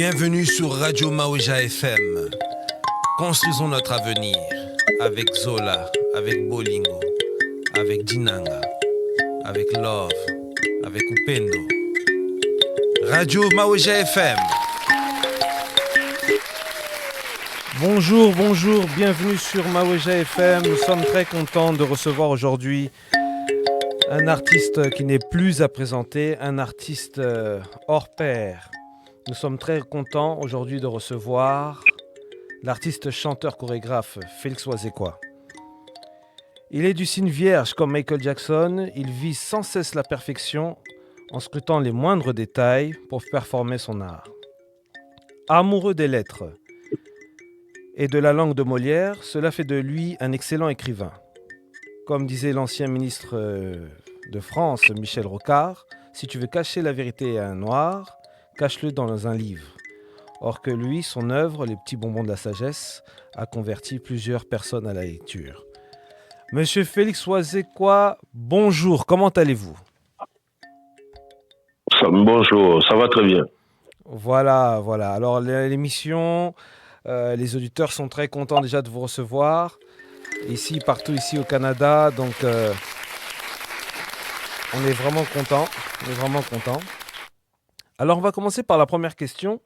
Bienvenue sur Radio Maouja FM. Construisons notre avenir avec Zola, avec Bolingo, avec Dinanga, avec Love, avec Upendo. Radio Maouja FM. Bonjour, bienvenue sur Maouja FM. Nous sommes très contents de recevoir aujourd'hui un artiste qui n'est plus à présenter, un artiste hors pair. Nous sommes très contents aujourd'hui de recevoir l'artiste chanteur-chorégraphe Félix Wazekwa. Il est du signe vierge comme Michael Jackson. Il vise sans cesse la perfection en scrutant les moindres détails pour performer son art. Amoureux des lettres et de la langue de Molière, cela fait de lui un excellent écrivain. Comme disait l'ancien ministre de France, Michel Rocard, si tu veux cacher la vérité à un noir, cache-le dans un livre. Or que lui, son œuvre, Les petits bonbons de la sagesse, a converti plusieurs personnes à la lecture. Monsieur Félix Wazekwa, bonjour, comment allez-vous ? Bonjour, ça va très bien. Voilà. Alors l'émission, les auditeurs sont très contents déjà de vous recevoir. Partout ici au Canada, donc on est vraiment contents. Alors on va commencer par la première question.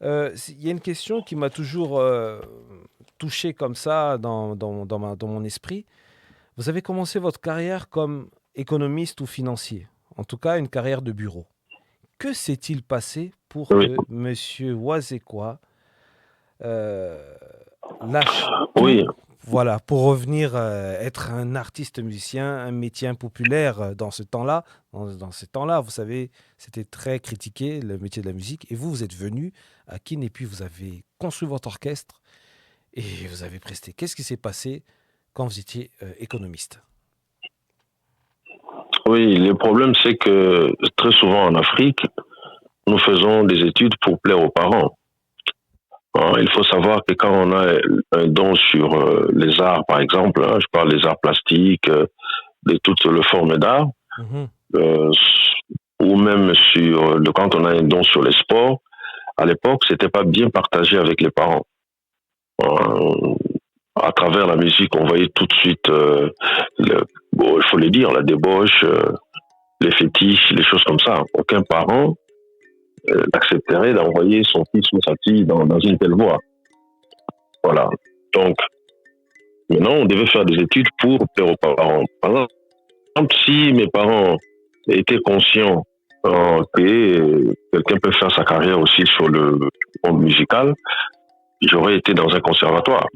Il y a une question qui m'a toujours touché comme ça dans mon esprit. Vous avez commencé votre carrière comme économiste ou financier, en tout cas une carrière de bureau. Que s'est-il passé pour que Monsieur Wazekwa lâche tout, voilà, pour revenir être un artiste musicien, un métier impopulaire dans ce temps-là. Dans ces temps-là, vous savez, c'était très critiqué, le métier de la musique. Et vous êtes venu à Kin et puis vous avez construit votre orchestre et vous avez presté. Qu'est-ce qui s'est passé quand vous étiez économiste ? Oui, le problème, c'est que très souvent en Afrique, nous faisons des études pour plaire aux parents. Il faut savoir que quand on a un don sur les arts, par exemple, je parle des arts plastiques, de toutes les formes d'art, ou même quand on a un don sur les sports, à l'époque, c'était pas bien partagé avec les parents. À travers la musique, on voyait tout de suite, il faut le dire, la débauche, les fétiches, les choses comme ça. Aucun parent accepterait d'envoyer son fils ou sa fille dans une telle voie. Voilà. Donc, maintenant, on devait faire des études pour plaire aux parents. Par exemple, si mes parents étaient conscients que quelqu'un peut faire sa carrière aussi sur le monde musical, j'aurais été dans un conservatoire.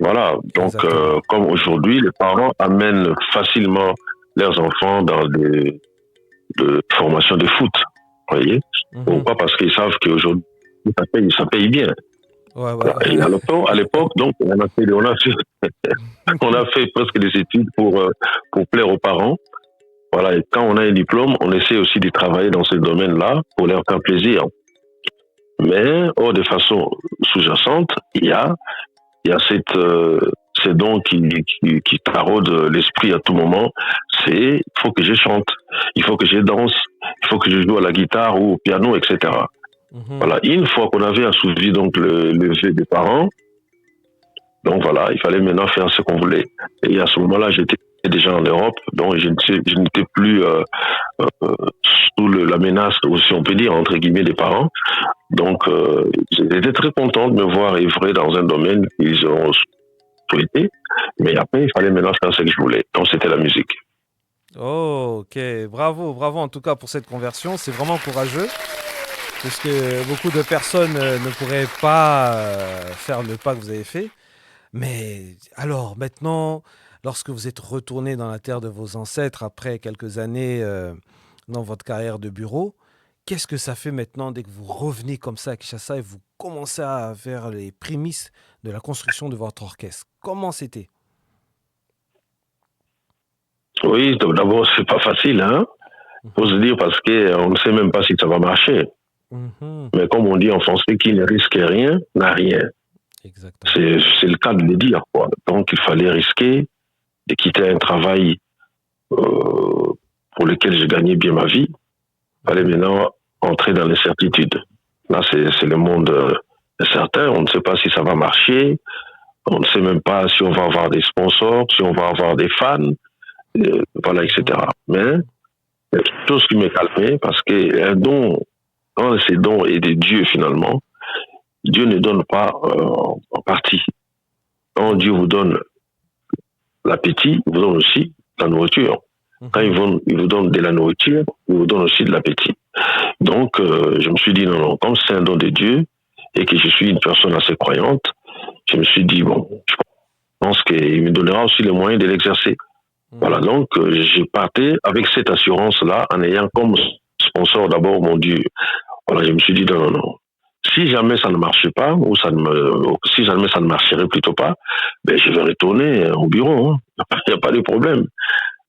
Voilà. Donc, comme aujourd'hui, les parents amènent facilement leurs enfants dans des formations de foot. Vous voyez ? Pourquoi ? Parce qu'ils savent qu'aujourd'hui, ça paye bien. Ouais. Et à l'époque, donc, on a fait presque des études pour plaire aux parents. Voilà. Et quand on a un diplôme, on essaie aussi de travailler dans ce domaine-là pour leur faire plaisir. Mais, de façon sous-jacente, il y a ces dons qui taraudent l'esprit à tout moment. Il faut que je chante, il faut que je danse, il faut que je joue à la guitare ou au piano, etc. Voilà. Une fois qu'on avait assouvi donc le vœu des parents, donc voilà, il fallait maintenant faire ce qu'on voulait. Et à ce moment-là, j'étais déjà en Europe, donc je n'étais plus sous la menace, si on peut dire, entre guillemets, des parents. Donc, j'étais très content de me voir œuvrer dans un domaine qu'ils ont souhaité. Mais après, il fallait maintenant faire ce que je voulais. Donc, c'était la musique. Oh, ok. Bravo en tout cas pour cette conversion. C'est vraiment courageux. Parce que beaucoup de personnes ne pourraient pas faire le pas que vous avez fait. Mais alors, maintenant, lorsque vous êtes retourné dans la terre de vos ancêtres après quelques années dans votre carrière de bureau, qu'est-ce que ça fait maintenant dès que vous revenez comme ça à Kinshasa et vous commencez à faire les prémices de la construction de votre orchestre ? Comment c'était ? Oui, d'abord, c'est pas facile, hein. Faut se dire parce qu'on ne sait même pas si ça va marcher. Mais comme on dit en français, qui ne risque rien n'a rien. Exactement. C'est le cas de le dire, quoi. Donc, il fallait risquer de quitter un travail pour lequel je gagnais bien ma vie. Il fallait maintenant entrer dans l'incertitude. Là, c'est le monde incertain. On ne sait pas si ça va marcher. On ne sait même pas si on va avoir des sponsors, si on va avoir des fans, voilà, Mhm. etc. Mais il y a quelque chose qui m'est calmé parce qu'un don, un de ces dons est de Dieu finalement. Dieu ne donne pas en partie. Quand Oui. Dieu vous donne l'appétit, il vous donne aussi la nourriture. Quand Mhm. il vous donne de la nourriture, il vous donne aussi de l'appétit. Donc, je me suis dit, non, non, comme c'est un don de Dieu et que je suis une personne assez croyante, je me suis dit, bon, je pense qu'il me donnera aussi les moyens de l'exercer. Voilà, Mhm. donc j'ai parté avec cette assurance-là en ayant comme sponsor d'abord mon Dieu. Voilà, je me suis dit, non, non, non. Si jamais ça ne marche pas, si jamais ça ne marcherait plutôt pas, ben, je vais retourner au bureau. Hein. Il n'y a pas de problème.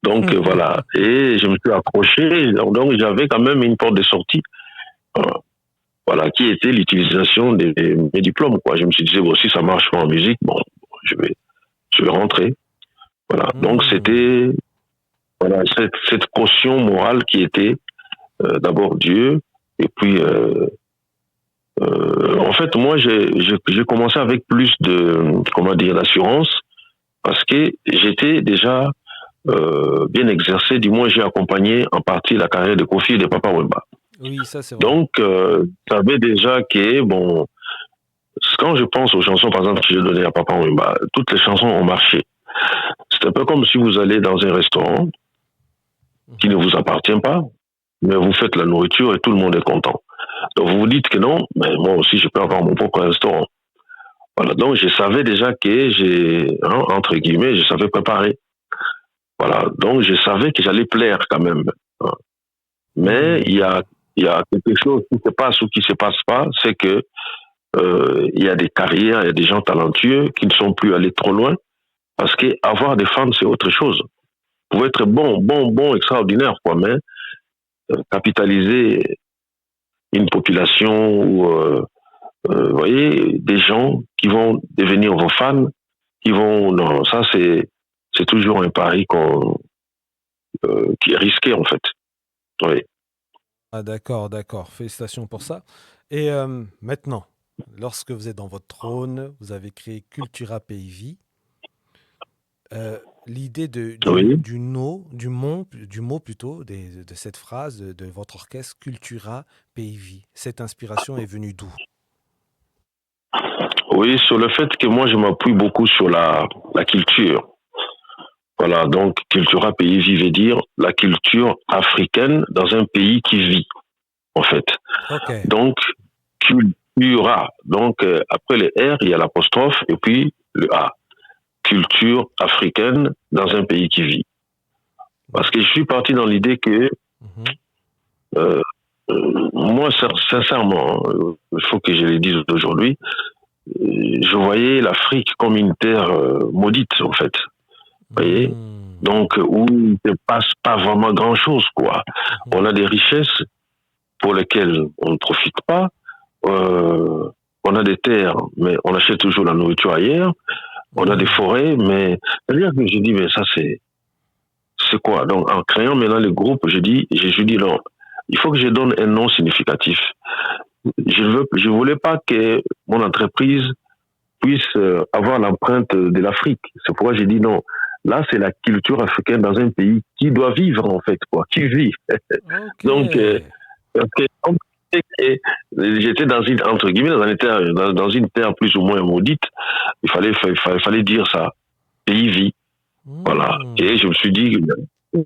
Donc voilà. Et je me suis accroché. Donc j'avais quand même une porte de sortie. Euh, voilà, qui était l'utilisation de mes diplômes. Quoi. Je me suis dit, bon, si ça marche pas en musique, bon, je vais, je vais rentrer. Voilà. Donc Mhm. c'était voilà, cette caution morale qui était d'abord Dieu. Et puis, en fait, moi, j'ai commencé avec plus de, comment dire, d'assurance parce que j'étais déjà bien exercé. Du moins, j'ai accompagné en partie la carrière de Kofi et de Papa Wemba. Oui, ça c'est vrai. Donc, je savais déjà que, bon, quand je pense aux chansons, par exemple, que j'ai données à Papa Wemba, toutes les chansons ont marché. C'est un peu comme si vous allez dans un restaurant qui ne Mhm. vous appartient pas, mais vous faites la nourriture et tout le monde est content. Donc, vous vous dites que non, mais moi aussi, je peux avoir mon propre restaurant. Voilà, donc je savais déjà que hein, entre guillemets, je savais préparer. Voilà, donc je savais que j'allais plaire quand même. Hein. Mais Mhm. il y a quelque chose qui se passe ou qui se passe pas, c'est que il y a des carrières, il y a des gens talentueux qui ne sont plus allés trop loin, parce que avoir des fans, c'est autre chose. Vous pouvez être bon, bon, bon, extraordinaire, quoi, mais capitaliser une population ou, vous voyez, des gens qui vont devenir vos fans, qui vont, non, ça c'est toujours un pari qui est risqué en fait. Oui. Ah d'accord, d'accord. Félicitations pour ça. Et maintenant, lorsque vous êtes dans votre trône, vous avez créé Cultura PIV. L'idée Oui. du mot plutôt, de cette phrase de votre orchestre Cultura PIV. Cette inspiration est venue d'où? Oui, sur le fait que moi je m'appuie beaucoup sur la culture. Voilà, donc cultura pays vit veut dire la culture africaine dans un pays qui vit, en fait. Ok. Donc, cultura. Donc, après le R, il y a l'apostrophe et puis le A. Culture africaine dans un pays qui vit. Parce que je suis parti dans l'idée que Mhm. euh, moi, sincèrement, il faut que je le dise aujourd'hui, je voyais l'Afrique comme une terre maudite, en fait. Vous voyez. Mhm. Donc, où il ne se passe pas vraiment grand-chose, quoi. Mhm. On a des richesses pour lesquelles on ne profite pas. Euh, on a des terres, mais on achète toujours la nourriture ailleurs. On a des Mhm. forêts, mais c'est-à-dire que je dis, mais ça, c'est quoi? Donc, en créant maintenant le groupe, je dis non, il faut que je donne un nom significatif. Je voulais pas que mon entreprise puisse avoir l'empreinte de l'Afrique. C'est pourquoi j'ai dit non. Là, c'est la culture africaine dans un pays qui doit vivre, en fait, quoi, qui vit. Ok. Donc, parce que, j'étais dans une, entre guillemets, dans une terre plus ou moins maudite. Il fallait dire ça. Pays vit. Voilà. Et Mhm. je me suis dit,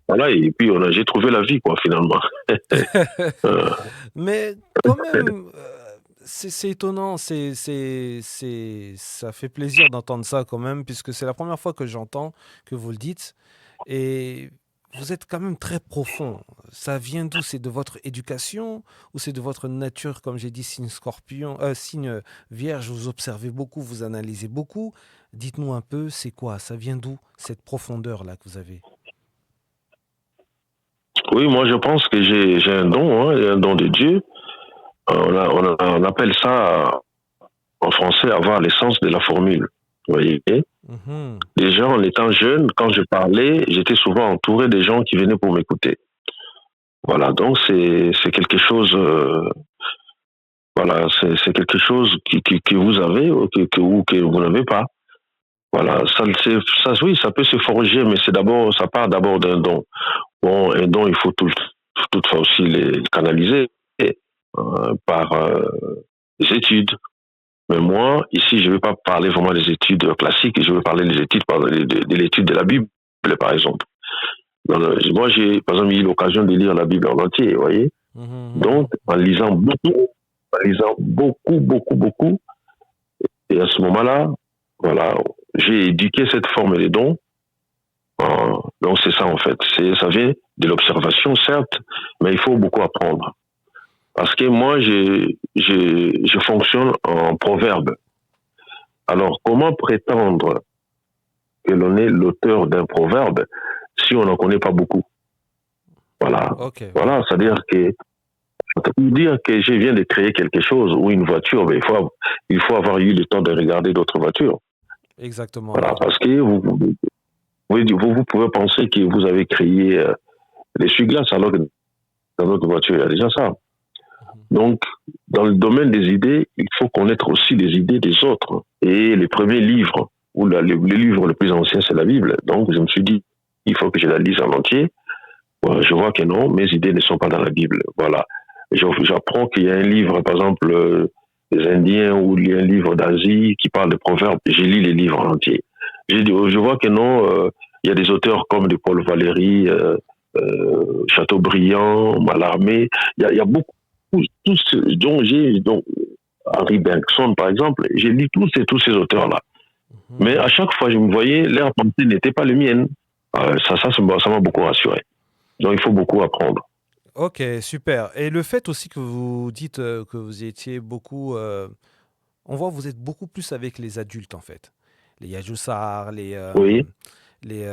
voilà, et puis j'ai trouvé la vie, quoi, finalement. Euh, Mais quand même, c'est étonnant, ça fait plaisir d'entendre ça quand même, puisque c'est la première fois que j'entends que vous le dites. Et vous êtes quand même très profond. Ça vient d'où? C'est de votre éducation ou c'est de votre nature, comme j'ai dit, signe scorpion, signe vierge, vous observez beaucoup, vous analysez beaucoup. Dites-nous un peu, c'est quoi? Ça vient d'où, cette profondeur-là que vous avez? oui, moi, je pense que j'ai un don, hein, un don de Dieu. On appelle ça, en français, avoir l'essence de la formule. Vous voyez? Mhm. Déjà, en étant jeune, quand je parlais, j'étais souvent entouré des gens qui venaient pour m'écouter. Voilà, donc c'est quelque chose Voilà, c'est quelque chose que vous avez ou que vous n'avez pas. Voilà, oui, ça peut se forger, mais ça part d'abord d'un don. Bon, un don, il faut toutefois aussi les canaliser par les études. Mais moi, ici, je ne vais pas parler vraiment des études classiques, je vais parler des études, de l'étude de la Bible, par exemple. Moi, j'ai, par exemple, eu l'occasion de lire la Bible en entier, vous voyez. Donc, en lisant beaucoup, beaucoup, beaucoup, et à ce moment-là, voilà, j'ai éduqué cette forme des dons. Donc, c'est ça, en fait. Ça vient de l'observation, certes, mais il faut beaucoup apprendre. Parce que moi, je fonctionne en proverbe. Alors, comment prétendre que l'on est l'auteur d'un proverbe si on n'en connaît pas beaucoup? Voilà. Ok. Voilà, c'est-à-dire que pour dire que je viens de créer quelque chose ou une voiture, mais il faut avoir eu le temps de regarder d'autres voitures. Exactement. Voilà, Oui. parce que vous pouvez penser que vous avez créé l'essuie-glace alors que dans notre voiture, il y a déjà ça. Donc, dans le domaine des idées, il faut connaître aussi les idées des autres. Et les premiers livres, ou le livre le plus ancien, c'est la Bible. Donc, je me suis dit, il faut que je la lise en entier. Bon, je vois que non, mes idées ne sont pas dans la Bible. Voilà. J'apprends qu'il y a un livre, par exemple, des Indiens, ou il y a un livre d'Asie qui parle de proverbes. Je lis les livres en entier. Je vois que non, il y a des auteurs comme de Paul Valéry, Chateaubriand, Mallarmé. Il y a beaucoup, tous, dont Henri Bergson, par exemple, j'ai lu tous ces auteurs-là. Mais à chaque fois, je me voyais, leur pensée n'était pas les miennes. Ça m'a beaucoup rassuré. Donc, il faut beaucoup apprendre. Ok, super. Et le fait aussi que vous dites que vous étiez beaucoup... on voit que vous êtes beaucoup plus avec les adultes, en fait. Les Yajoussar, Oui, les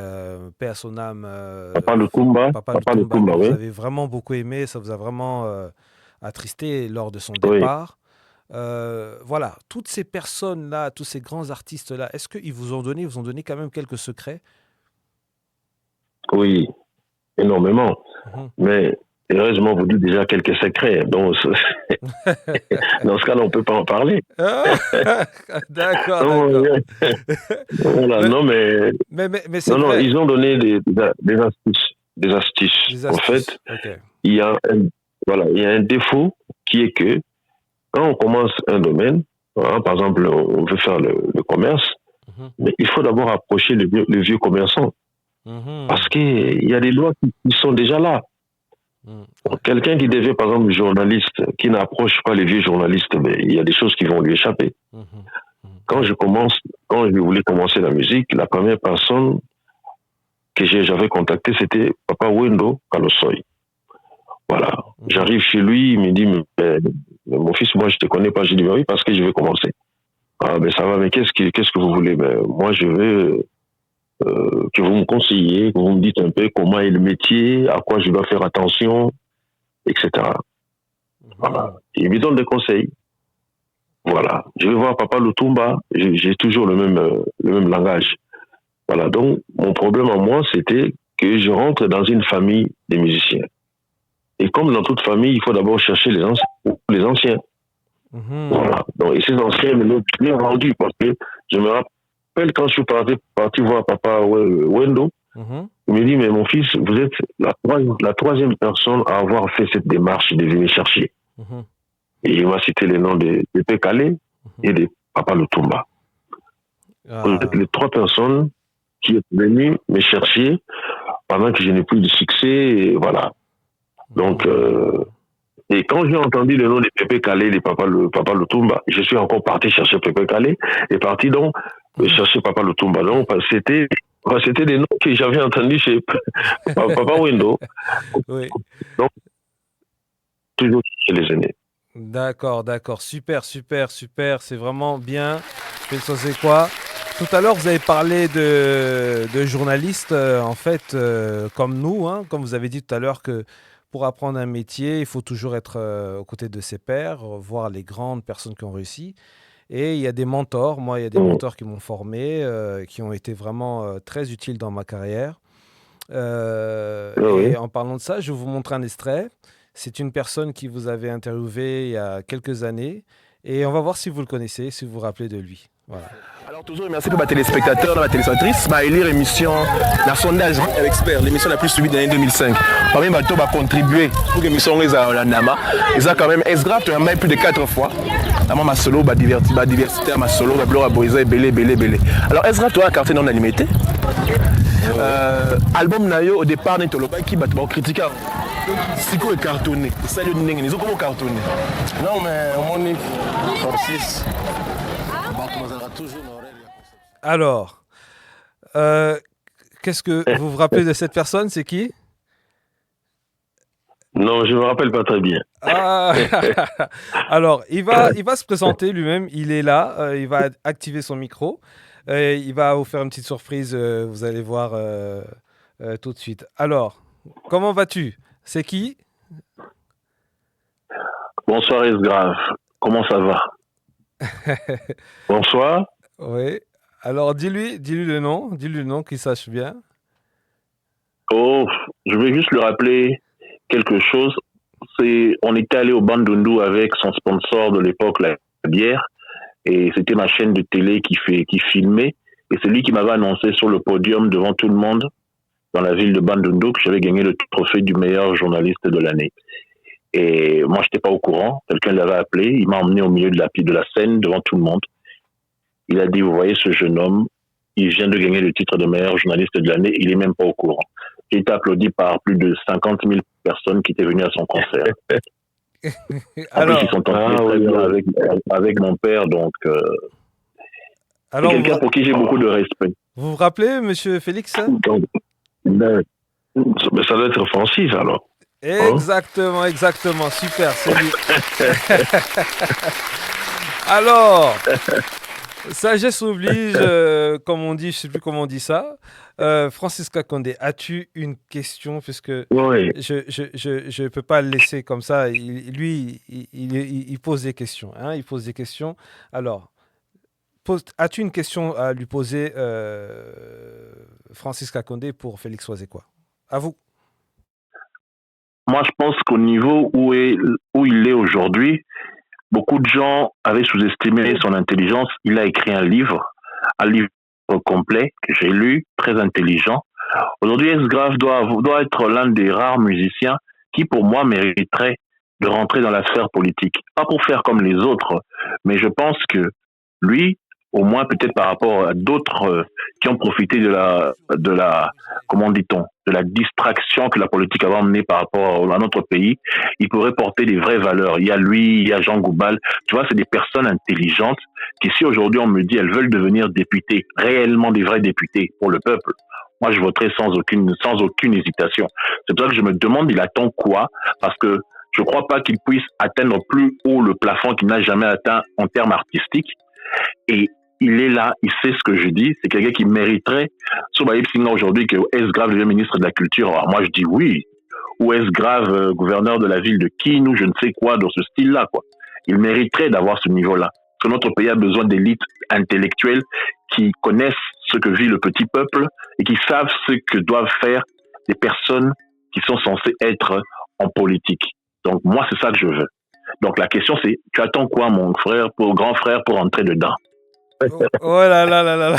Paix à son âme, Papa Papa Lutumba, que Lutumba, vous oui. avez vraiment beaucoup aimé, ça vous a vraiment attristé lors de son Oui, départ. Voilà, toutes ces personnes-là, tous ces grands artistes-là, est-ce qu'ils vous ont donné quand même quelques secrets? oui, énormément. Mhm. Mais heureusement, vous dites déjà quelques secrets. Donc, dans ce cas-là, on ne peut pas en parler. Ah, d'accord, d'accord. Non, voilà, Mais, non, mais mais c'est non, non, vrai, ils ont donné des astuces. Des astuces. des En fait, astuces. Ok. il y a il y a un défaut qui est que quand on commence un domaine, hein, par exemple, on veut faire le commerce, Mhm. mais il faut d'abord approcher les vieux commerçants. Parce Mhm. qu'il y a des lois qui sont déjà là. Mhm. Ouais. Quelqu'un qui devient, par exemple, journaliste, qui n'approche pas les vieux journalistes, mais il y a des choses qui vont lui échapper. Mhm. Mhm. Quand Ouais. quand je voulais commencer la musique, la première personne que j'avais contactée, c'était Papa Wendo Kalosoy. Voilà. Mhm. J'arrive chez lui, il me dit, mais mon fils, moi, je te connais pas. Je dis, oui, parce que je vais commencer. Ah, ben ça va, mais qu'est-ce que vous voulez? Ben, moi, je veux que vous me conseillez, que vous me dites un peu comment est le métier, à quoi je dois faire attention, etc. Voilà. Mhm. Il me donne des conseils. Voilà. Je vais voir Papa Lutumba, j'ai toujours le même langage. Voilà. Donc, mon problème en moi, c'était que je rentre dans une famille de musiciens. Et comme dans toute famille, il faut d'abord chercher les anciens. Mhm. Voilà. Donc, et ces anciens me l'ont bien rendu parce que je me rappelle quand je suis parti voir Papa Wendo, Mhm. il me dit, mais mon fils, vous êtes la troisième personne à avoir fait cette démarche de venir chercher. Mhm. Et il m'a cité les noms de Pepe Kale Mhm. et de Papa Lutumba. Vous êtes Ah. les trois personnes qui sont venues me chercher pendant que je n'ai plus de succès. Et voilà. Donc, Mhm. et quand j'ai entendu le nom de Pepe Kale et de Papa Lutumba, je suis encore parti chercher Pepe Kale et parti donc Mhm. chercher Papa Lutumba. Donc, c'était des noms que j'avais entendus chez Papa Wendo. Oui. Donc, toujours chez les aînés. D'accord, d'accord. Super, super, super. C'est vraiment bien. C'est quoi? Tout à l'heure, vous avez parlé de journalistes, en fait, comme nous, hein, comme vous avez dit tout à l'heure que pour apprendre un métier, il faut toujours être aux côtés de ses pairs, voir les grandes personnes qui ont réussi. Et il y a des mentors. Moi, il y a des Mmh. mentors qui m'ont formé, qui ont été vraiment très utiles dans ma carrière. Oui, oui. Et en parlant de ça, je vais vous montrer un extrait. C'est une personne qui vous avait interviewé il y a quelques années. Et on va voir si vous le connaissez, si vous vous rappelez de lui. Voilà. Alors toujours merci pour ma téléspectateur, ma téléspectatrice, ma élire émission, la sondage expert, l'émission la plus suivie de l'année 2005. Parmi ma va contribuer pour que l'émission les a Nama. Ils ont quand même Esgraf, tu as même plus de 4 fois. Là, ma solo, ma diversité, ma solo, ma blog, ma belé. Alors Esgraf, tu as un quartier non alimité. Album Nayo au départ, n'est qui bat critiquer. C'est quoi cartonné? C'est le nègre, ils ont comment cartonné? Non mais on est Francis. Alors, qu'est-ce que vous vous rappelez de cette personne? C'est qui? Non, je ne me rappelle pas très bien. Ah, alors, il va se présenter lui-même. Il est là. Il va activer son micro. Il va vous faire une petite surprise. Vous allez voir tout de suite. Alors, comment vas-tu? C'est qui? Bonsoir Esgrave. Comment ça va? Bonsoir. Oui. Alors, dis-lui le nom. Dis-lui le nom, qu'il sache bien. Oh, je vais juste lui rappeler quelque chose. On était allé au Bandundu avec son sponsor de l'époque, la bière, et c'était ma chaîne de télé qui filmait, et c'est lui qui m'avait annoncé sur le podium devant tout le monde dans la ville de Bandundu que j'avais gagné le trophée du meilleur journaliste de l'année. Et moi, je n'étais pas au courant. Quelqu'un l'avait appelé, il m'a emmené au milieu de la scène devant tout le monde. Il a dit, vous voyez ce jeune homme, il vient de gagner le titre de meilleur journaliste de l'année, il n'est même pas au courant. Il été applaudi par plus de 50 000 personnes qui étaient venues à son concert. Alors, ils sont très bien avec mon père, donc alors, c'est quelqu'un pour qui j'ai beaucoup de respect. Vous vous rappelez, monsieur Félix? Donc, ça doit être Francis, alors. Exactement, super, c'est lui. Alors, sagesse oblige, comme on dit, je ne sais plus comment on dit ça. Francis Kakonde, as-tu une question? Puisque oui. Je ne peux pas le laisser comme ça. Il pose des questions. Hein, il pose des questions. Alors, as-tu une question à lui poser, Francis Kakonde, pour Félix Oazekwa? À vous. Moi, je pense qu'au niveau où il est aujourd'hui, beaucoup de gens avaient sous-estimé son intelligence. Il a écrit un livre complet que j'ai lu, très intelligent. Aujourd'hui, Esgrave doit être l'un des rares musiciens qui, pour moi, mériterait de rentrer dans la sphère politique. Pas pour faire comme les autres, mais je pense que lui, au moins peut-être par rapport à d'autres qui ont profité de la comment dit-on, de la distraction que la politique avait emmenée par rapport à notre pays, il pourrait porter des vraies valeurs. Il y a lui, il y a Jean Goubal. Tu vois, c'est des personnes intelligentes qui, si aujourd'hui on me dit elles veulent devenir députés, réellement des vrais députés pour le peuple, moi je voterai sans aucune hésitation. C'est pour ça que je me demande, il attend quoi? Parce que je ne crois pas qu'il puisse atteindre plus haut le plafond qu'il n'a jamais atteint en termes artistiques. Et il est là, il sait ce que je dis. C'est quelqu'un qui mériterait, sur Baïb Singha aujourd'hui, que Esgrave devienne ministre de la Culture. Alors moi, je dis oui. Ou Esgrave, gouverneur de la ville de Kin, ou je ne sais quoi, dans ce style-là, quoi. Il mériterait d'avoir ce niveau-là. Parce que notre pays a besoin d'élites intellectuelles qui connaissent ce que vit le petit peuple et qui savent ce que doivent faire les personnes qui sont censées être en politique. Donc moi, c'est ça que je veux. Donc la question, c'est, tu attends quoi, mon frère, grand frère, pour entrer dedans? Oh là là là là là.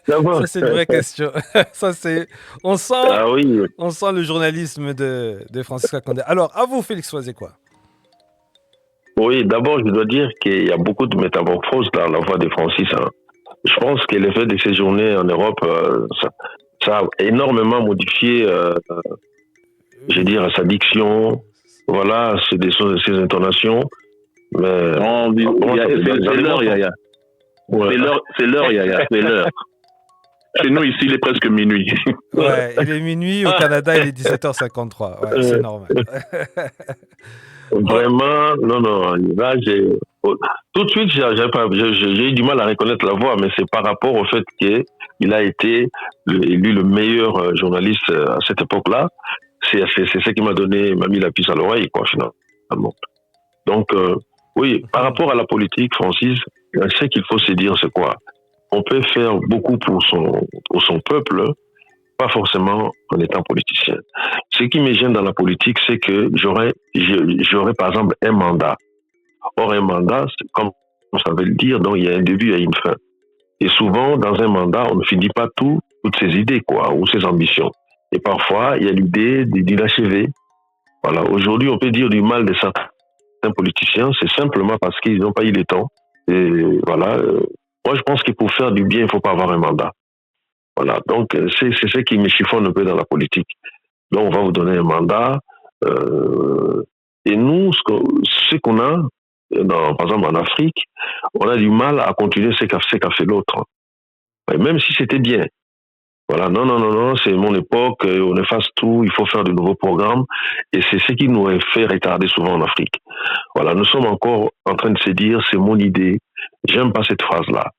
Ça, c'est une vraie question. Ça, c'est... On sent le journalisme de Francis Kakonde. Alors, à vous, Félix Oazekwa. Oui, d'abord, je dois dire qu'il y a beaucoup de métamorphoses dans la voix de Francis. Hein. Je pense que l'effet de ces journées en Europe, ça a énormément modifié, je veux dire, sa diction. Voilà, ses intonations. Mais c'est l'heure, Yaya. Ouais. C'est l'heure, Yaya, c'est l'heure. Chez nous, ici, il est presque minuit. Ouais, il est minuit. Au Canada, il est 17h53. Ouais, c'est normal. Vraiment, non. Là, tout de suite, j'ai eu du mal à reconnaître la voix, mais c'est par rapport au fait qu'il a été élu le meilleur journaliste à cette époque-là. C'est ça qui m'a mis la puce à l'oreille, quoi, finalement. Donc, oui, par rapport à la politique, Francis, ce qu'il faut se dire, c'est quoi? On peut faire beaucoup pour son peuple, pas forcément en étant politicien. Ce qui me gêne dans la politique, c'est que j'aurais par exemple un mandat. Or, un mandat, comme ça veut le dire, donc il y a un début et une fin. Et souvent, dans un mandat, on ne finit pas toutes ses idées, quoi, ou ses ambitions. Et parfois, il y a l'idée d'inachever. Voilà. Aujourd'hui, on peut dire du mal de certains politiciens, c'est simplement parce qu'ils n'ont pas eu le temps. Et voilà. Moi, je pense que pour faire du bien, il ne faut pas avoir un mandat. Voilà. Donc, c'est ce qui me chiffonne un peu dans la politique. Donc, on va vous donner un mandat. Et nous, ce qu'on a, par exemple en Afrique, on a du mal à continuer ce qu'a fait l'autre. Même si c'était bien. Voilà, non, c'est mon époque, on efface tout, il faut faire de nouveaux programmes. Et c'est ce qui nous a fait retarder souvent en Afrique. Voilà, nous sommes encore en train de se dire, c'est mon idée. J'aime pas cette phrase-là.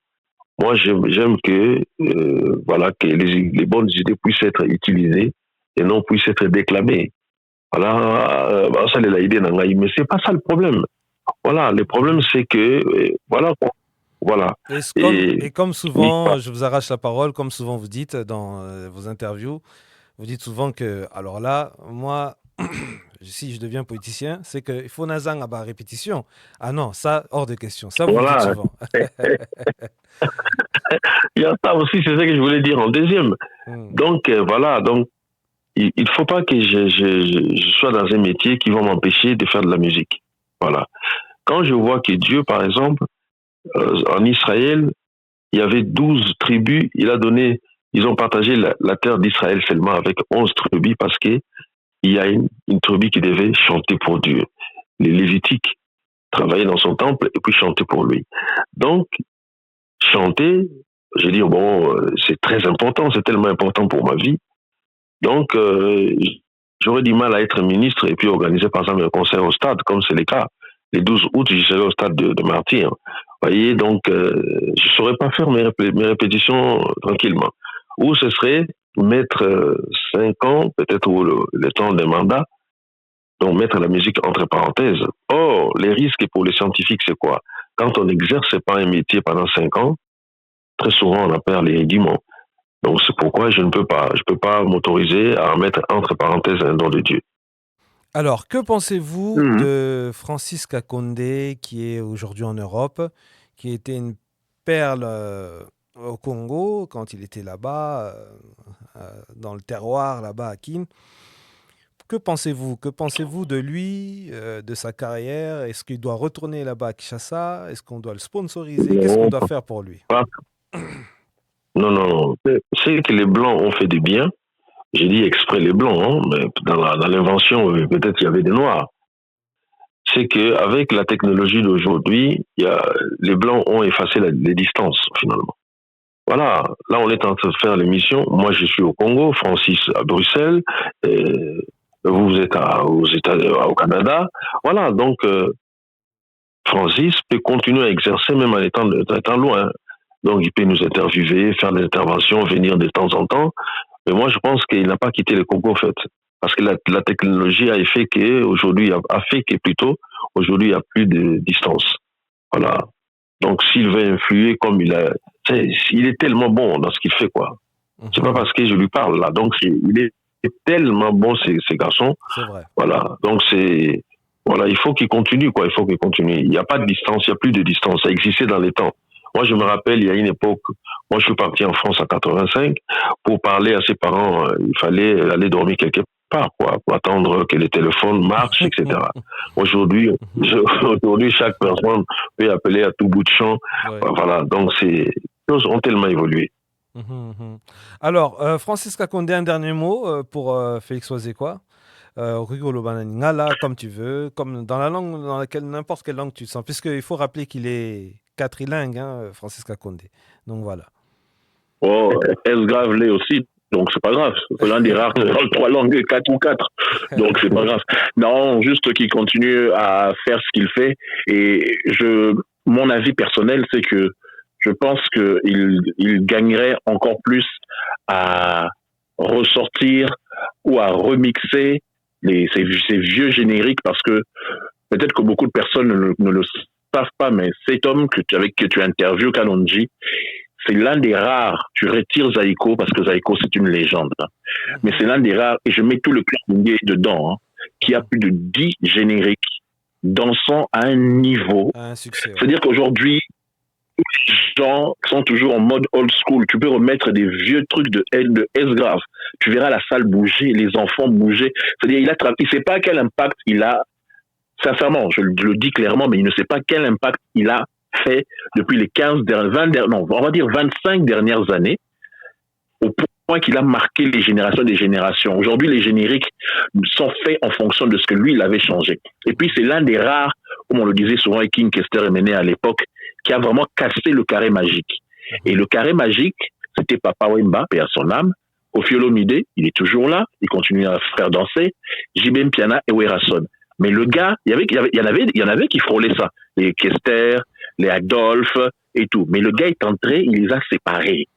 Moi, j'aime que, que les bonnes idées puissent être utilisées et non puissent être déclamées. Voilà, ça c'est l'idée d'Angaï, mais c'est pas ça le problème. Voilà, le problème c'est que, voilà. Et comme souvent, je vous arrache la parole, comme souvent vous dites dans vos interviews, vous dites souvent que, alors là, moi, si je deviens politicien, c'est qu'il faut nazang à la répétition. Ah non, ça, hors de question. Ça, vous le dites souvent. Il y a ça aussi, c'est ça que je voulais dire en deuxième. Donc, voilà, donc, il ne faut pas que je sois dans un métier qui va m'empêcher de faire de la musique. Voilà. Quand je vois que Dieu, par exemple, en Israël, il y avait 12 tribus, ils ont partagé la terre d'Israël seulement avec 11 tribus parce qu'il y a une tribu qui devait chanter pour Dieu. Les Lévitiques travaillaient dans son temple et puis chanter pour lui. Donc, chanter, je dis, c'est très important, c'est tellement important pour ma vie. Donc, j'aurais du mal à être ministre et puis organiser, par exemple, un concert au stade, comme c'est le cas. Les 12 août, je serai au stade de Martyr. Vous voyez, donc, je ne saurais pas faire mes répétitions tranquillement. Ou ce serait mettre 5 ans, peut-être, ou le temps des mandats, donc mettre la musique entre parenthèses. Or, les risques pour les scientifiques, c'est quoi? Quand on n'exerce pas un métier pendant 5 ans, très souvent, on en perd les rudiments. Donc, c'est pourquoi je peux pas m'autoriser à mettre entre parenthèses un don de Dieu. Alors, que pensez-vous de Francis Kakonde, qui est aujourd'hui en Europe, qui était une perle au Congo quand il était là-bas, dans le terroir, là-bas à Kin? Que pensez-vous? Que pensez-vous de lui, de sa carrière? Est-ce qu'il doit retourner là-bas à Kinshasa? Est-ce qu'on doit le sponsoriser? Qu'est-ce qu'on doit faire pour lui? Non. C'est que les Blancs ont fait du bien. J'ai dit exprès les Blancs, hein, mais dans l'invention, peut-être il y avait des Noirs. C'est qu'avec la technologie d'aujourd'hui, les Blancs ont effacé les distances, finalement. Voilà, là on est en train de faire l'émission. Moi je suis au Congo, Francis à Bruxelles, et vous êtes au Canada. Voilà, donc Francis peut continuer à exercer même en étant loin. Donc il peut nous interviewer, faire des interventions, venir de temps en temps. Mais moi je pense qu'il n'a pas quitté le Congo en fait. Parce que la technologie a fait qu'aujourd'hui, aujourd'hui il n'y a plus de distance. Voilà. Donc s'il veut influer comme il est tellement bon dans ce qu'il fait, quoi. C'est pas parce que je lui parle là. Donc il est tellement bon ces garçons. C'est vrai. Voilà. Donc il faut qu'il continue, quoi. Il faut qu'il continue. Il n'y a pas de distance, il n'y a plus de distance. Ça existait dans les temps. Moi, je me rappelle, il y a une époque, moi, je suis parti en France en 85. Pour parler à ses parents, il fallait aller dormir quelque part, quoi, pour attendre que les téléphones marchent, etc. Aujourd'hui, chaque personne peut appeler à tout bout de champ. Ouais. Voilà. Donc, les choses ont tellement évolué. Alors, Francis Kakonde, un dernier mot pour Félix Ozekwa. Rigolo Bananingala, comme tu veux, comme dans la langue, dans laquelle n'importe quelle langue tu sens, puisqu'il faut rappeler qu'il est quadrilingue, hein, Francis Kakonde. Donc voilà. Oh, S-grave l'est aussi, donc c'est pas grave. C'est l'un des rares qui parle 3 langues, 4 ou 4. Donc c'est pas grave. Non, juste qu'il continue à faire ce qu'il fait. Et mon avis personnel, c'est que je pense qu'il gagnerait encore plus à ressortir ou à remixer ces vieux génériques, parce que peut-être que beaucoup de personnes ne le savent pas, mais cet homme que tu interviews, Kanonji, c'est l'un des rares, je retire Zaïko parce que Zaïko c'est une légende, hein. Mais c'est l'un des rares, et je mets tout le club dedans, hein, qui a plus de 10 génériques dansant à un niveau. Un succès. C'est-à-dire qu'aujourd'hui, les gens sont toujours en mode old school. Tu peux remettre des vieux trucs de S-Grave. Tu verras la salle bouger, les enfants bouger. C'est-à-dire, il ne sait pas quel impact il a, sincèrement, je le dis clairement, mais il ne sait pas quel impact il a fait depuis les 25 dernières années, au point qu'il a marqué les générations des générations. Aujourd'hui, les génériques sont faits en fonction de ce que lui, il avait changé. Et puis, c'est l'un des rares, comme on le disait souvent avec King Kester et Mené à l'époque, qui a vraiment cassé le carré magique. Et le carré magique, c'était Papa Wemba, paix à son âme, Koffi Olomide, il est toujours là, il continue à faire danser, JB Mpiana et Werason. Mais le gars, il y en avait qui frôlaient ça, les Kester, les Adolphe et tout. Mais le gars est entré, il les a séparés.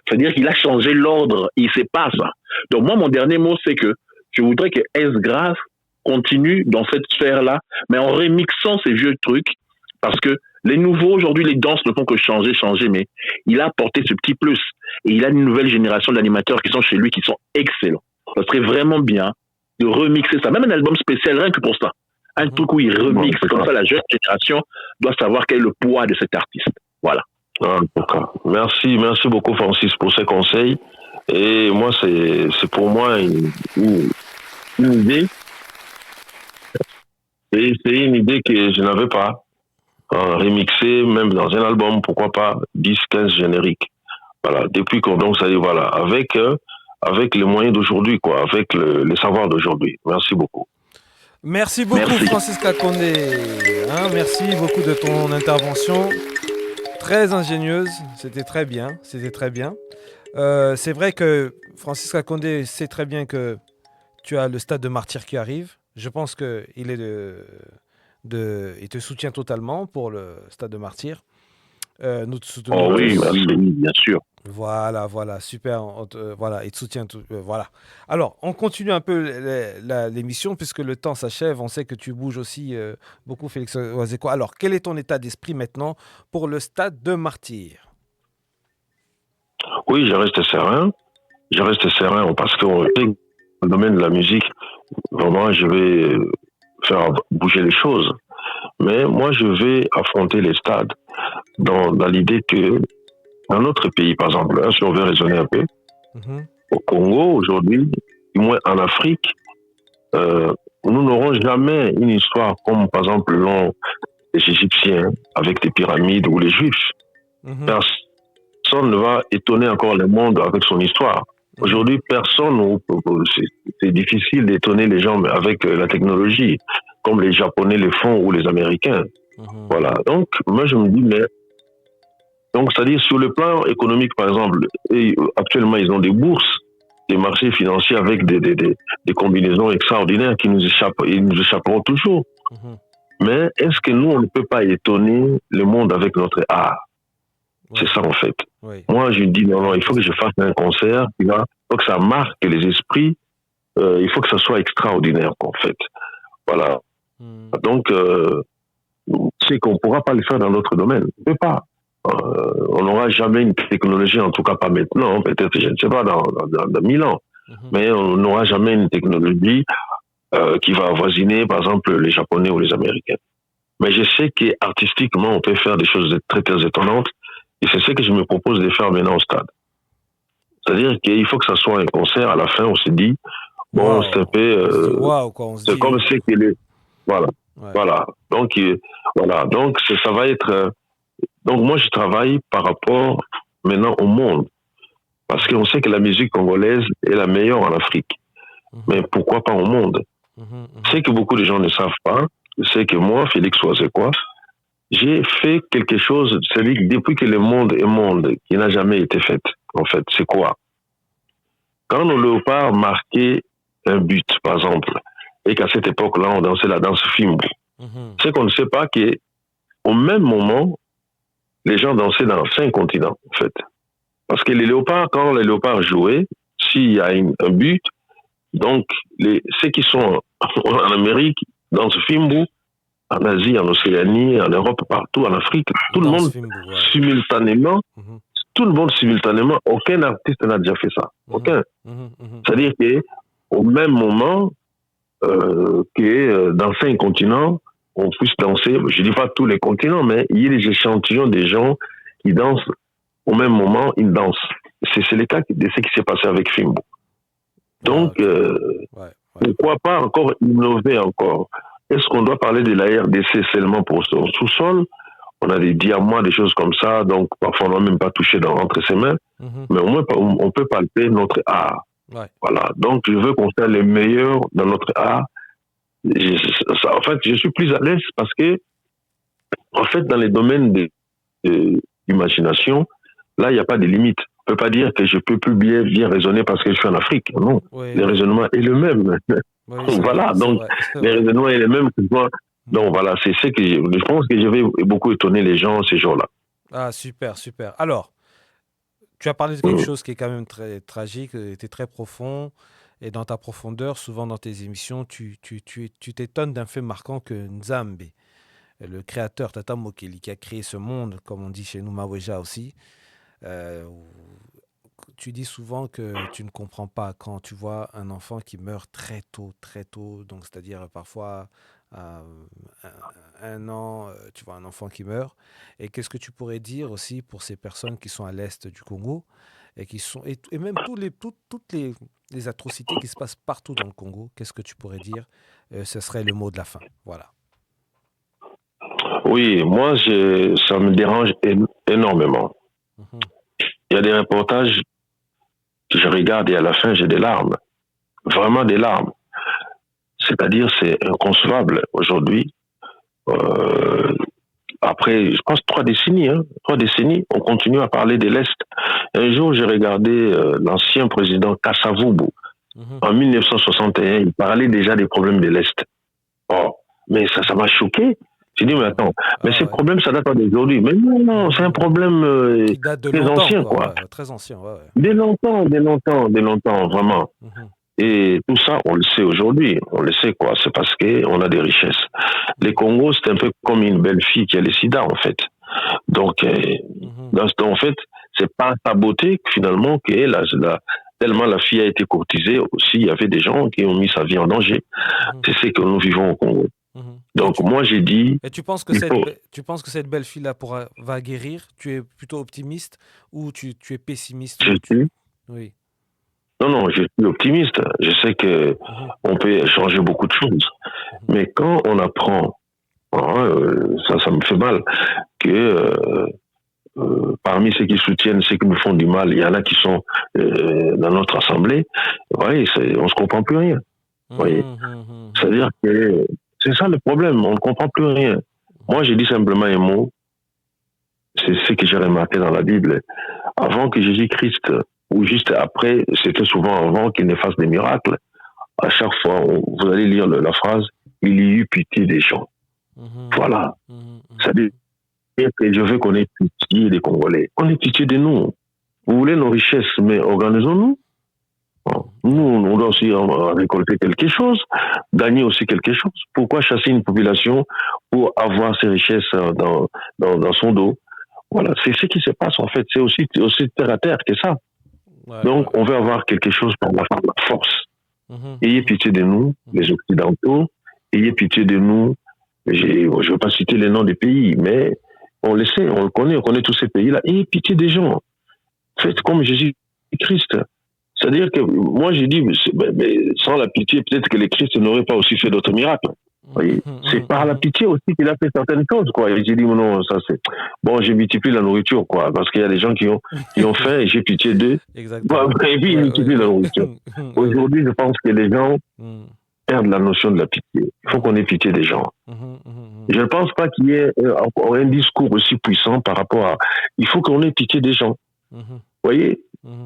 C'est-à-dire qu'il a changé l'ordre, il ne sait pas ça. Donc moi, mon dernier mot, c'est que je voudrais que S-Grave continue dans cette sphère-là, mais en remixant ces vieux trucs, parce que les nouveaux, aujourd'hui, les danses ne font que changer, mais il a apporté ce petit plus. Et il a une nouvelle génération d'animateurs qui sont chez lui, qui sont excellents. Ça serait vraiment bien de remixer ça. Même un album spécial, rien que pour ça. Un truc où il remixe, comme ça la jeune génération doit savoir quel est le poids de cet artiste. Voilà. Merci beaucoup Francis pour ces conseils. Et moi, c'est pour moi une idée. Et c'est une idée que je n'avais pas. Remixer, même dans un album, pourquoi pas 10-15 génériques. Voilà, depuis qu'on donc ça dit voilà, avec les moyens d'aujourd'hui, quoi, avec les savoirs d'aujourd'hui. Merci beaucoup. Merci beaucoup Francis Kakonde. Merci beaucoup de ton intervention. Très ingénieuse, c'était très bien. C'est vrai que Francis Kakonde sait très bien que tu as le stade de martyr qui arrive. Je pense qu'il il te soutient totalement pour le stade de martyr. Nous te soutenons. Oh oui, bien sûr. Voilà, super. Il te soutient tout. Voilà. Alors, on continue un peu l'émission puisque le temps s'achève. On sait que tu bouges aussi beaucoup, Félix Oazeko. Alors, quel est ton état d'esprit maintenant pour le stade de martyr? Oui, je reste serein parce que dans le domaine de la musique, vraiment, je vais faire bouger les choses. Mais moi, je vais affronter les stades dans l'idée que dans notre pays, par exemple, si on veut raisonner un peu, au Congo, aujourd'hui, du moins en Afrique, nous n'aurons jamais une histoire comme, par exemple, l'ont les Égyptiens avec les pyramides ou les Juifs. Personne ne va étonner encore le monde avec son histoire. Aujourd'hui, c'est difficile d'étonner les gens avec la technologie, comme les Japonais le font ou les Américains. Voilà. Donc, moi, je me dis, donc, c'est-à-dire, sur le plan économique, par exemple, actuellement, ils ont des bourses, des marchés financiers avec des combinaisons extraordinaires qui nous échapperont toujours. Mais est-ce que nous, on ne peut pas étonner le monde avec notre art? C'est ça, en fait. Moi, je dis, non, il faut que je fasse un concert, il faut que ça marque les esprits, il faut que ça soit extraordinaire, en fait. Voilà. Donc, c'est qu'on ne pourra pas le faire dans d'autres domaines. On ne peut pas. On n'aura jamais une technologie, en tout cas pas maintenant, peut-être, je ne sais pas, dans 1000 ans. Mais on n'aura jamais une technologie qui va avoisiner, par exemple, les Japonais ou les Américains. Mais je sais qu'artistiquement, on peut faire des choses très, très étonnantes. Et c'est ce que je me propose de faire maintenant au stade. C'est-à-dire qu'il faut que ça soit un concert. À la fin, on se dit, bon, c'est un peu... c'est comme c'est qu'il est... Voilà. Voilà. Donc, ça va être... Donc, moi, je travaille par rapport maintenant au monde. Parce qu'on sait que la musique congolaise est la meilleure en Afrique. Mais pourquoi pas au monde? C'est que beaucoup de gens ne savent pas. C'est que moi, Félix Oazeko, j'ai fait quelque chose, c'est-à-dire depuis que le monde est monde, qui n'a jamais été fait, en fait. C'est quoi? Quand nos léopards marquaient un but, par exemple, et qu'à cette époque-là, on dansait la danse Fimbu, c'est qu'on ne sait pas qu'au même moment, les gens dansaient dans 5 continents, en fait. Parce que les léopards, quand les léopards jouaient, s'il y a un but, donc ceux qui sont en Amérique dansent Fimbu, en Asie, en Océanie, en Europe, partout, en Afrique, tout le monde simultanément, tout le monde simultanément. Aucun artiste n'a déjà fait ça. Aucun. C'est-à-dire qu'au même moment que dans 5 continents, on puisse danser, je ne dis pas tous les continents, mais il y a des échantillons des gens qui dansent au même moment, ils dansent. C'est le cas de ce qui s'est passé avec Fimbo. Donc, pourquoi pas encore innover encore? Est-ce qu'on doit parler de la RDC seulement pour son sous-sol? On a des diamants, des choses comme ça, donc parfois on n'a même pas touché entre ses mains, mais au moins on peut palper notre art. Voilà, donc je veux qu'on soit les meilleurs dans notre art. En fait, je suis plus à l'aise parce que, en fait, dans les domaines d'imagination, là, il n'y a pas de limite. On ne peut pas dire que je ne peux plus bien raisonner parce que je suis en Afrique. Non, le raisonnement est le même. Voilà, donc le raisonnement est le même que moi. Donc voilà, c'est ce que je pense que je vais beaucoup étonner les gens ces jours-là. Ah, super, super. Alors, tu as parlé de quelque chose qui est quand même très tragique, était très profond. Et dans ta profondeur, souvent dans tes émissions, tu t'étonnes d'un fait marquant que Nzambe, le créateur Tata Mokeli, qui a créé ce monde, comme on dit chez nous, Maweja aussi, tu dis souvent que tu ne comprends pas quand tu vois un enfant qui meurt très tôt, donc c'est-à-dire parfois à 1 an, tu vois un enfant qui meurt. Et qu'est-ce que tu pourrais dire aussi pour ces personnes qui sont à l'est du Congo et qui sont et même toutes les atrocités qui se passent partout dans le Congo? Qu'est-ce que tu pourrais dire? Ce serait le mot de la fin. Voilà. Oui, moi, ça me dérange énormément. Il y a des reportages que je regarde et à la fin, j'ai des larmes. Vraiment des larmes. C'est-à-dire, c'est inconcevable aujourd'hui. Après, je pense 3 décennies, 3 décennies, on continue à parler de l'Est. Un jour, j'ai regardé l'ancien président Kasavubu. En 1961, il parlait déjà des problèmes de l'Est. Oh, mais ça m'a choqué. J'ai dit, mais attends, mais ces problèmes, ça date pas d'aujourd'hui. Mais non, c'est un problème qui date de très longtemps, ancien, quoi. Ouais, très ancien, ouais. Dès longtemps, vraiment. Et tout ça, on le sait aujourd'hui. On le sait, quoi. C'est parce qu'on a des richesses. Les Congos, c'est un peu comme une belle fille qui a le sida, en fait. Donc, en fait, c'est pas sa beauté, finalement, tellement la fille a été courtisée aussi, il y avait des gens qui ont mis sa vie en danger. C'est ce que nous vivons au Congo. Donc, moi, j'ai dit... Et tu penses que cette belle fille-là va guérir? Tu es plutôt optimiste ou tu es pessimiste? Oui. Non, je suis optimiste. Je sais que on peut changer beaucoup de choses. Mais quand on apprend, ça me fait mal, que parmi ceux qui soutiennent ceux qui nous font du mal, il y en a qui sont dans notre assemblée, voyez, on ne se comprend plus rien. Voyez. C'est-à-dire que c'est ça le problème, on ne comprend plus rien. Moi, j'ai dit simplement un mot, c'est ce que j'ai remarqué dans la Bible. Avant que Jésus-Christ, ou juste après, c'était souvent avant qu'il ne fasse des miracles, à chaque fois, vous allez lire la phrase, il y eut pitié des gens. Voilà. C'est-à-dire que je veux qu'on ait pitié des Congolais. Qu'on ait pitié de nous. Vous voulez nos richesses, mais organisons-nous. Nous, on doit aussi récolter quelque chose, gagner aussi quelque chose. Pourquoi chasser une population pour avoir ses richesses dans son dos? Voilà, c'est ce qui se passe en fait. C'est aussi terre à terre que ça. Donc, on veut avoir quelque chose par la force. Ayez pitié de nous, les Occidentaux. Ayez pitié de nous. Je ne veux pas citer les noms des pays, mais on le sait, on connaît tous ces pays-là. Ayez pitié des gens. Faites comme Jésus-Christ. C'est-à-dire que moi, j'ai dit, mais sans la pitié, peut-être que les Christ n'auraient pas aussi fait d'autres miracles. C'est par la pitié aussi qu'il a fait certaines choses, quoi. Et j'ai dit, non, ça c'est... Bon, j'ai multiplié la nourriture, quoi, parce qu'il y a des gens qui ont faim et j'ai pitié d'eux. Exactement. Et puis, ils multiplient la nourriture. Aujourd'hui, je pense que les gens perdent la notion de la pitié. Il faut qu'on ait pitié des gens. Je ne pense pas qu'il y ait un discours aussi puissant par rapport à... Il faut qu'on ait pitié des gens. Vous voyez,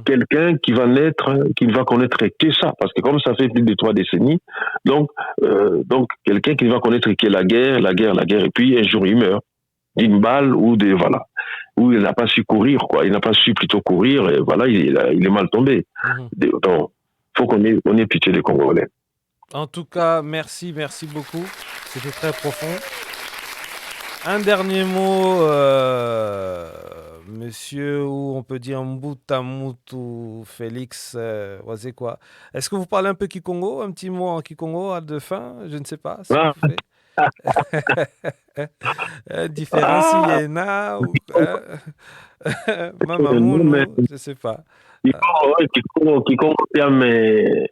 quelqu'un qui va naître, qui ne va connaître que ça, parce que comme ça fait plus de 3 décennies, donc quelqu'un qui ne va connaître que la guerre, et puis un jour il meurt d'une balle ou où il n'a pas su courir, quoi. Il n'a pas su plutôt courir, et voilà, il est mal tombé. Donc, il faut qu'on ait pitié des Congolais. En tout cas, merci beaucoup. C'était très profond. Un dernier mot, monsieur, ou on peut dire Mbutamutu Félix Wazekwa. Est-ce que vous parlez un peu Kikongo? Un petit mot en Kikongo de fin? Je ne sais pas si Ah, vous faites. Différencie ah, Yena ou non, mais Mamamunu, je ne sais pas. Kikongo, pia, mais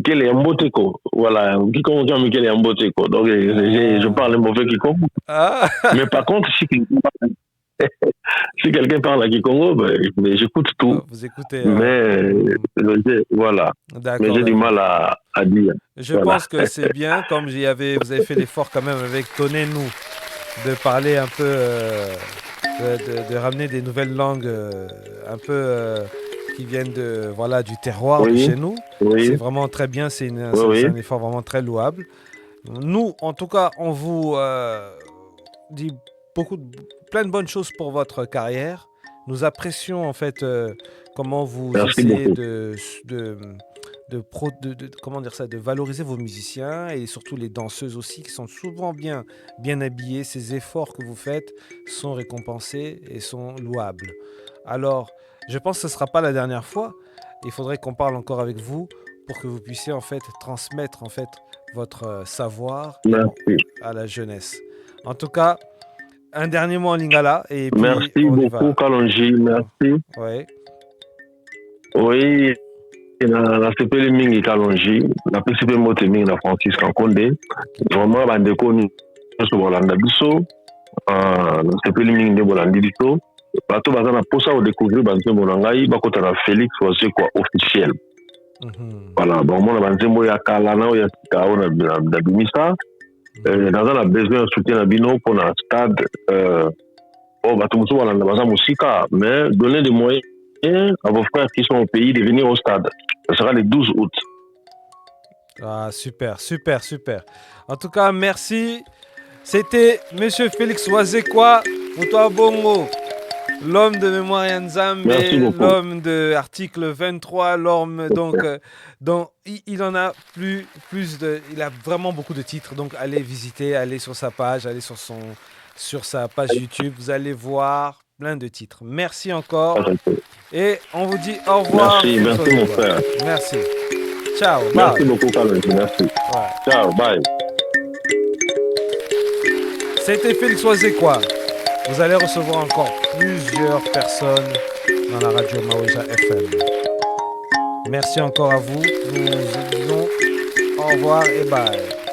quel est Mboteko, voilà, Kikongo, pia, mais quel est Mboteko. Donc, je parle un mauvais Kikongo. Ah, Mais par contre, si quelqu'un parle à Kikongo, ben, j'écoute tout. vous écoutez. Mais, voilà. Mais D'accord, j'ai du d'accord. mal à dire. Je Voilà. pense que c'est bien, comme vous avez fait l'effort quand même avec Tonez-nous, de parler un peu, de ramener des nouvelles langues un peu qui viennent voilà, du terroir de Oui, chez nous. C'est oui, vraiment très bien, c'est oui. un effort vraiment très louable. Nous, en tout cas, on vous dit plein de bonnes choses pour votre carrière. Nous apprécions en fait comment vous Merci essayez beaucoup. comment dire ça, de valoriser vos musiciens et surtout les danseuses aussi qui sont souvent bien habillées. Ces efforts que vous faites sont récompensés et sont louables. Alors, je pense que ce ne sera pas la dernière fois. Il faudrait qu'on parle encore avec vous pour que vous puissiez en fait transmettre en fait votre savoir Merci. à la jeunesse. En tout cas, un dernier mot en lingala et puis Merci on y beaucoup, va. Kalonji. Merci. Ouais. Oui, na sepeli mingi Kalonji. Na pesipe mote mingi na Francis Kankonde. Vraiment, bandeko nyonso bolanda biso. Na sepeli mingi nde bolandi biso. Bato baza na posa kodécouvrir banzembo na ngai bakota na Félix Wazekwa officiel. Voilà, bomona banzembo ya kala na oyo ya sika oyo na bimisa. Naza na besoin ya soutien na bino pour na stade bato mosusu balanda baza mosika, mais donner des moyens à vos frères qui sont au pays de venir au stade. Ce sera le 12 août. Ah, super, super, super. En tout cas, merci. C'était Monsieur Félix Wazekwa, Mutoa Bongo, l'homme de Mémoire Nzambe, l'homme de article 23, l'homme donc il en a il a vraiment beaucoup de titres. Donc allez visiter, allez sur sa page, allez sur sa page YouTube, vous allez voir plein de titres. Merci encore et on vous dit au revoir. Merci mon frère. Merci. Ciao. Bye. Merci beaucoup Kalonji, merci. Ouais. Ciao, bye. C'était Félix Wazekwa. Vous allez recevoir encore plusieurs personnes dans la radio Maweja FM. Merci encore à vous. Nous vous disons au revoir et bye.